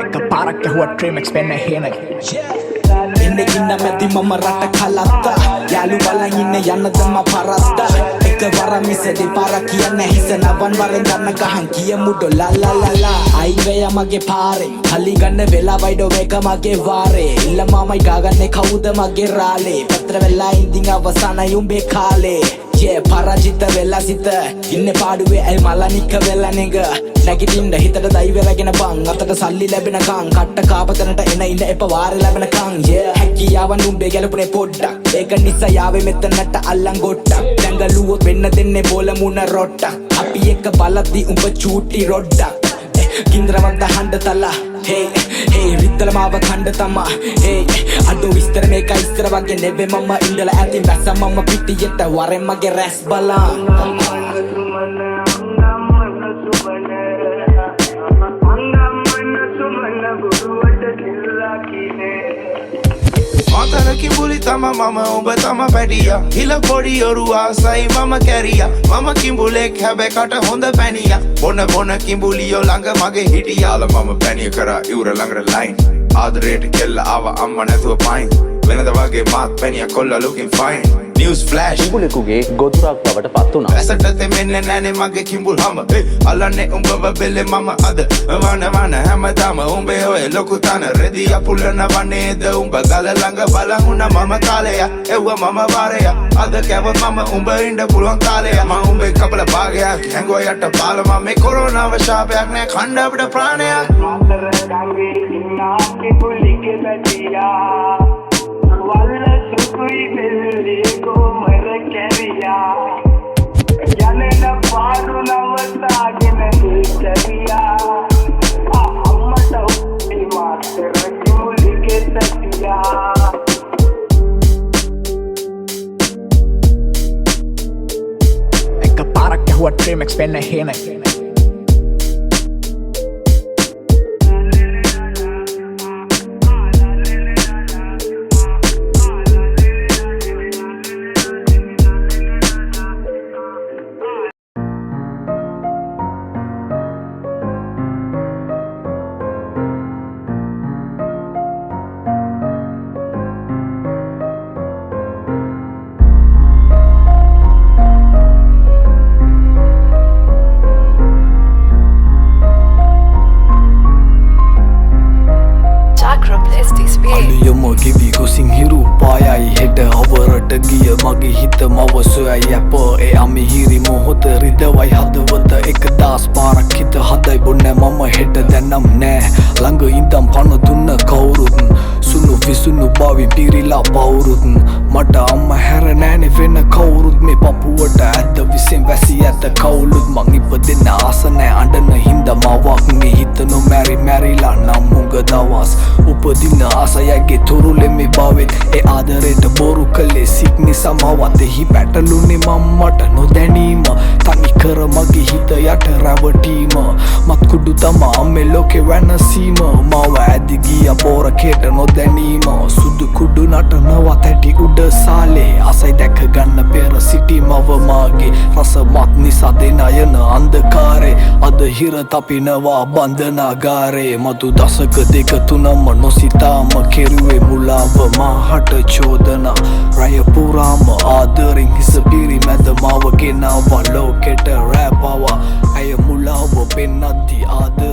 එක පාරක් ඇහුවා ට්‍රීමෙක්ස් පෙන්න හේන එන්නේ ඉන්න මැති මම රට කලත්තා යාළු බලන් ඉන්න යන්නද මම පරත්තා එක වර මිස දෙපාරක් කියන්නේ හිස නවන් වරෙන් ගන්න ගහන් කියමු ඩොලලා අයි වේ මගේ පාරේ හලි ගන්න වෙලා වයිඩෝ මේක මගේ වාරේ ඉල්ල මාමයි ගාගන්නේ කවුද මගේ රාලේ පත්‍ර වෙලා ඉඳින් අවසානයි උඹේ කාලේ පරාජිත වෙලා සිත ඉන්න පාඩුවේ ඇයි මලනික වෙලා නෙග නැගිටින්න හිතට දයි වෙලාගෙන බං අතට සල්ලි ලැබෙනකන් කට්ට කාපතනට එන ඉන්න එප වාරේ ලැබෙනකන් හැකියාවන් උඹේ ගැලපුනේ පොඩ්ඩක් ඒක නිසා යාවේ මෙතනට අල්ලන් ගොඩක් දැඟලුවොත් වෙන්න දෙන්නේ බෝල මුණ රොට්ටක් අපි එක බලද්දි උඹ චූටි රොඩ්ඩක් කින්දරවත් හඬ තලා hey විත්තල මාව කණ්ඩ තමා hey අඩෝ විස්තර මේක ඉස්තර වගේ නෙවෙයි මම ඉඳලා ඇතින් බැස්ස මම පිටියට වරෙන් මගේ රැස් බලන් Mataraki buli tama mama umba tama padiya hila podi oru asai mama kariya mama kimbulek habe kata honda paniya bona kimbuliyo langa mage hitiya ala mama paniya kara iura langara line adarete kella ava amma nathuwa pain wenada wage maat paniya kolla looking fine news flash කිඹුලෙකුගේ ගොදුරක් බවට පත් වුණා. ඇසටතේ මෙන්න නැනේ මගේ කිඹුල් හම අල්ලන්නේ උඹව බෙල්ලේ මම අද වන හැමදාම උඹේ ඔය ලොකු තන රෙදි අපුලන වනේද උඹ ගල ළඟ බලන් උනා මම කාලය එව්ව මම වාරය අද කැව මම උඹ ඉන්න පුළුවන් කාලය මම උඹේ කපල භාගයක් හැංගෝ යට බාල මම මේ කොරෝනාව ශාපයක් නෑ කණ්ඩ අපිට ප්‍රාණයක් මාතර ගංගේ ඉන්නා කිඹුලිගේ පැටියා වල්ල සුකුයි බෙල්ලේ කොමර කැරියා යන්නේ පාරු නවතාගෙන දෙවියා අම්මට උයි මාතර කිඹුලිගේ පැටියා එක පාරක් ඇහුවා ට්‍රීමෙක්ස් පෙන්න හේන අලියම ගෙවි ගොසින් හිරු පායයි හෙට හවරට ගිය මගේ හිත මව සොයයි ඇප ඒ අමිහිරි මොහොත රිදවයි හදවත එක දාස් පාරක් හිත හදයි බොන්න මම හෙට දැනම් නෑ ළඟ ඉඳම් පණ දුන්න කවුරුත් සුණු විසුණු බාවි පිරිලා පවුරුත් මට අම්ම හැර නෑනේ වෙන කවුරුත් මේ පපුවට ඇද්ද විසින් වැසි ඇත කවුලුත් මං ඉපදෙන්න ආස නෑ අඬන හින්දා මවක් මේ හිත නොමැරි මැරිලා නම් මුග දවස් උපදින්න ආසයගේ තුරුලෙ මේ බවෙත් ඒ ආදරයට බොරු කළේ සික් නිසා මවත් එහි පැටලුනේ මම්මට නොදැනීම තනි කර මගේ හිත යට රැවටීම මත් කුඩු තමා මේ ලෝකේ වෙනසීම මව ඇදි ගිය පොර කෙට නොදැනීම සුදු කුඩු නටනවා තැටි උඩ සාලේ ආසයි දැක ගන්න පෙර සිටි මව මාගේ රස මත් නිසා දෙන යන අන්ධකාරේ අද හිර තපිනවා බන්ධනාගාරේ මතු දසක දෙක තුනම නොසිතාම කෙරුවේ මුලාව මාහට චෝදනා රය පුරාම ආදරෙන් හිස පිරි මැද මාව ගෙනාවා ලෝකෙට රැපවා ඇය මුලාව පෙන්නද්දි ආද